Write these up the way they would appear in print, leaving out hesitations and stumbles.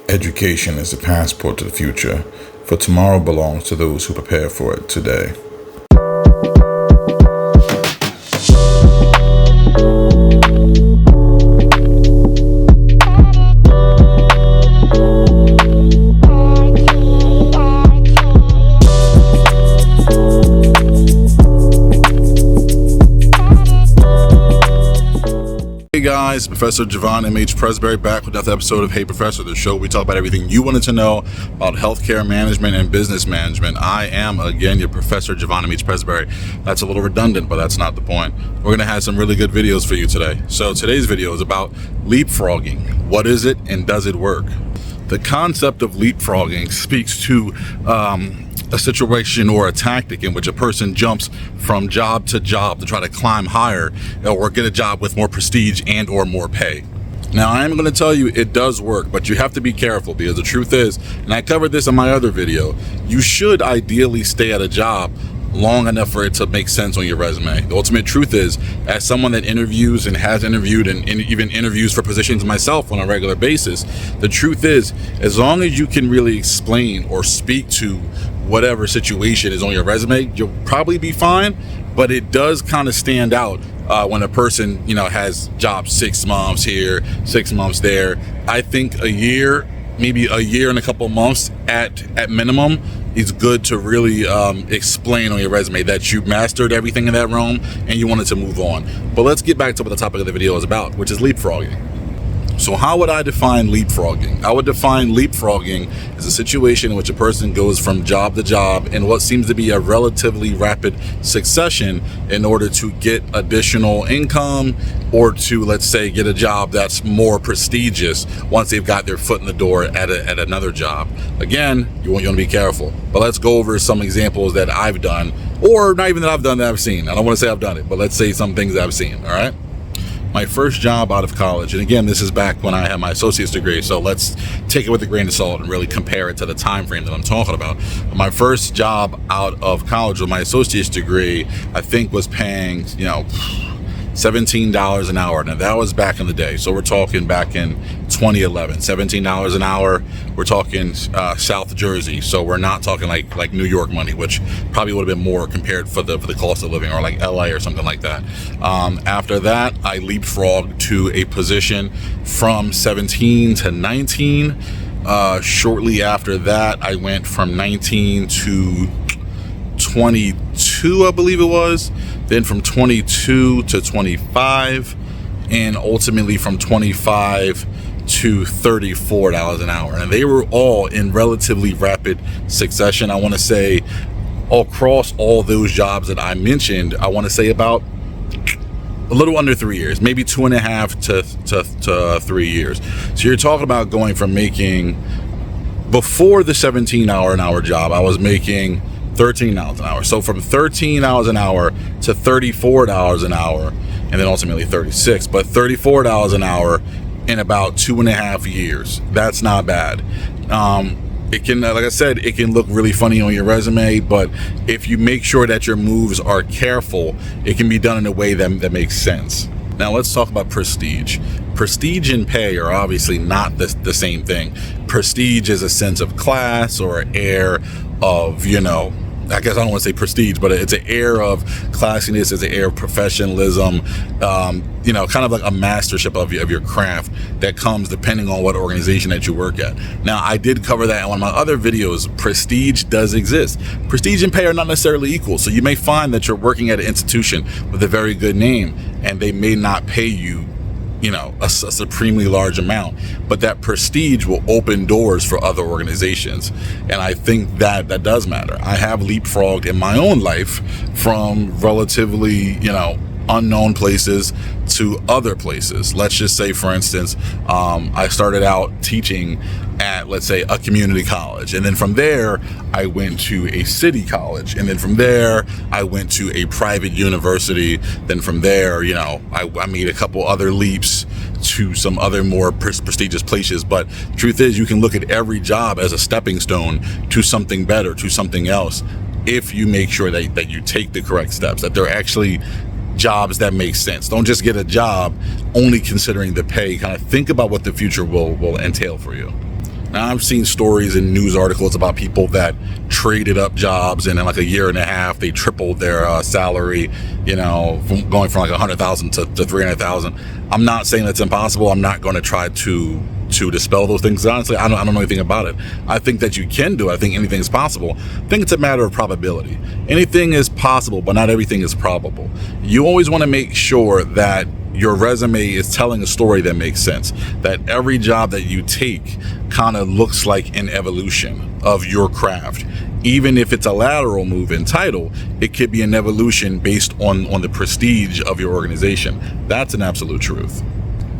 Education is the passport to the future, for tomorrow belongs to those who prepare for it today. Hey guys, Professor Javon M.H. Presbury back with another episode of Hey Professor, the show where we talk about everything you wanted to know about healthcare management and business management. I am, again, your Professor Javon M.H. Presbury. That's a little redundant, but that's not the point. We're going to have some really good videos for you today. So today's video is about leapfrogging. What is it and does it work? The concept of leapfrogging speaks to a situation or a tactic in which a person jumps from job to job to try to climb higher or get a job with more prestige and or more pay. Now, I am going to tell you it does work, but you have to be careful because the truth is, and I covered this in my other video, you should ideally stay at a job long enough for it to make sense on your resume. The ultimate truth is, as someone that interviews and has interviewed and even interviews for positions myself on a regular basis, the truth is, as long as you can really explain or speak to whatever situation is on your resume, you'll probably be fine. But it does kind of stand out when a person, has jobs 6 months here, 6 months there. I think a year, maybe a year and a couple months at minimum, is good to really explain on your resume that you mastered everything in that realm and you wanted to move on. But let's get back to what the topic of the video is about, which is leapfrogging. So how would I define leapfrogging? I would define leapfrogging as a situation in which a person goes from job to job in what seems to be a relatively rapid succession in order to get additional income or to, let's say, get a job that's more prestigious once they've got their foot in the door at another job. Again, you want to be careful. But let's go over some examples that I've done, or not even that I've done, that I've seen. I don't want to say I've done it, but let's say some things that I've seen, all right? My first job out of college, and again, this is back when I had my associate's degree, so let's take it with a grain of salt and really compare it to the time frame that I'm talking about. My first job out of college with my associate's degree, I think was paying, $17 an hour. Now that was back in the day, so we're talking back in 2011. $17 an hour. We're talking South Jersey, so we're not talking like New York money, which probably would have been more compared for the cost of living, or like LA or something like that. After that, I leapfrogged to a position from 17 to 19. Shortly after that, I went from 19 to 22, I believe it was. Then from 22 to 25, and ultimately from 25 to $34 an hour. And they were all in relatively rapid succession. I want to say across all those jobs that I mentioned, I want to say about a little under 3 years, maybe 2.5 to 3 years. So you're talking about going from making, before the $17 an hour job, I was making $13 an hour. So from $13 an hour to $34 an hour, and then ultimately 36, but $34 an hour in about 2.5 years. That's not bad. It can, like I said, it can look really funny on your resume, but if you make sure that your moves are careful, it can be done in a way that makes sense. Now let's talk about prestige. Prestige and pay are obviously not the same thing. Prestige is a sense of class or an air of, I guess I don't want to say prestige, but it's an air of classiness, it's an air of professionalism, kind of like a mastership of your craft that comes depending on what organization that you work at. Now, I did cover that in one of my other videos. Prestige does exist. Prestige and pay are not necessarily equal. So you may find that you're working at an institution with a very good name and they may not pay you a supremely large amount, but that prestige will open doors for other organizations. And I think that does matter. I have leapfrogged in my own life from relatively, unknown places to other places. Let's just say, for instance, I started out teaching at, let's say, a community college. And then from there, I went to a city college. And then from there, I went to a private university. Then from there, I made a couple other leaps to some other more prestigious places. But the truth is, you can look at every job as a stepping stone to something better, to something else, if you make sure that you take the correct steps, that they're actually jobs that make sense. Don't just get a job only considering the pay. Kind of think about what the future will entail for you. Now, I've seen stories and news articles about people that traded up jobs, and in like a year and a half, they tripled their salary, from going from like 100,000 to 300,000. I'm not saying that's impossible. I'm not going to try to dispel those things. Honestly, I don't know anything about it. I think that you can do it. I think anything is possible. I think it's a matter of probability. Anything is possible, but not everything is probable. You always want to make sure that your resume is telling a story that makes sense, that every job that you take kind of looks like an evolution of your craft. Even if it's a lateral move in title, it could be an evolution based on the prestige of your organization. That's an absolute truth.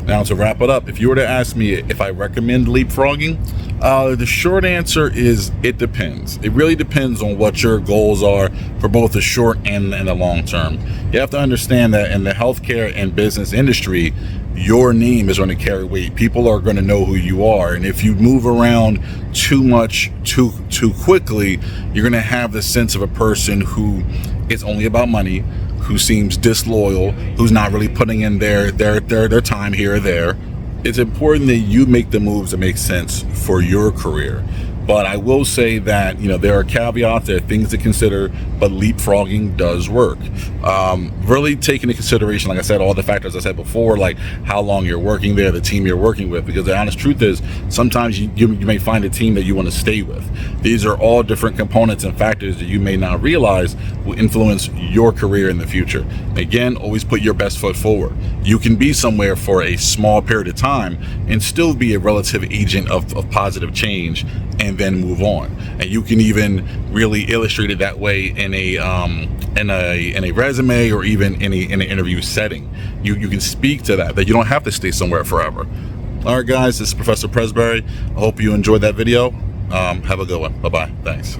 Now, to wrap it up, if you were to ask me if I recommend leapfrogging, the short answer is it depends. It really depends on what your goals are for both the short and the long term. You have to understand that in the healthcare and business industry, your name is going to carry weight. People are going to know who you are. And if you move around too much, too quickly, you're going to have the sense of a person who is only about money, who seems disloyal, who's not really putting in their time here or there. It's important that you make the moves that make sense for your career. But I will say that, there are caveats, there are things to consider, but leapfrogging does work. Really take into consideration, like I said, all the factors I said before, like how long you're working there, the team you're working with, because the honest truth is sometimes you may find a team that you want to stay with. These are all different components and factors that you may not realize will influence your career in the future. Again, always put your best foot forward. You can be somewhere for a small period of time and still be a relative agent of positive change, and then move on. And you can even really illustrate it that way in a resume, or even in an interview setting. You can speak to that you don't have to stay somewhere forever. All right, guys, this is Professor Presbury. I hope you enjoyed that video. Have a good one. Bye-bye. Thanks.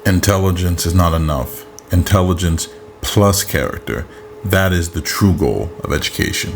Intelligence is not enough. Intelligence plus character. That is the true goal of education.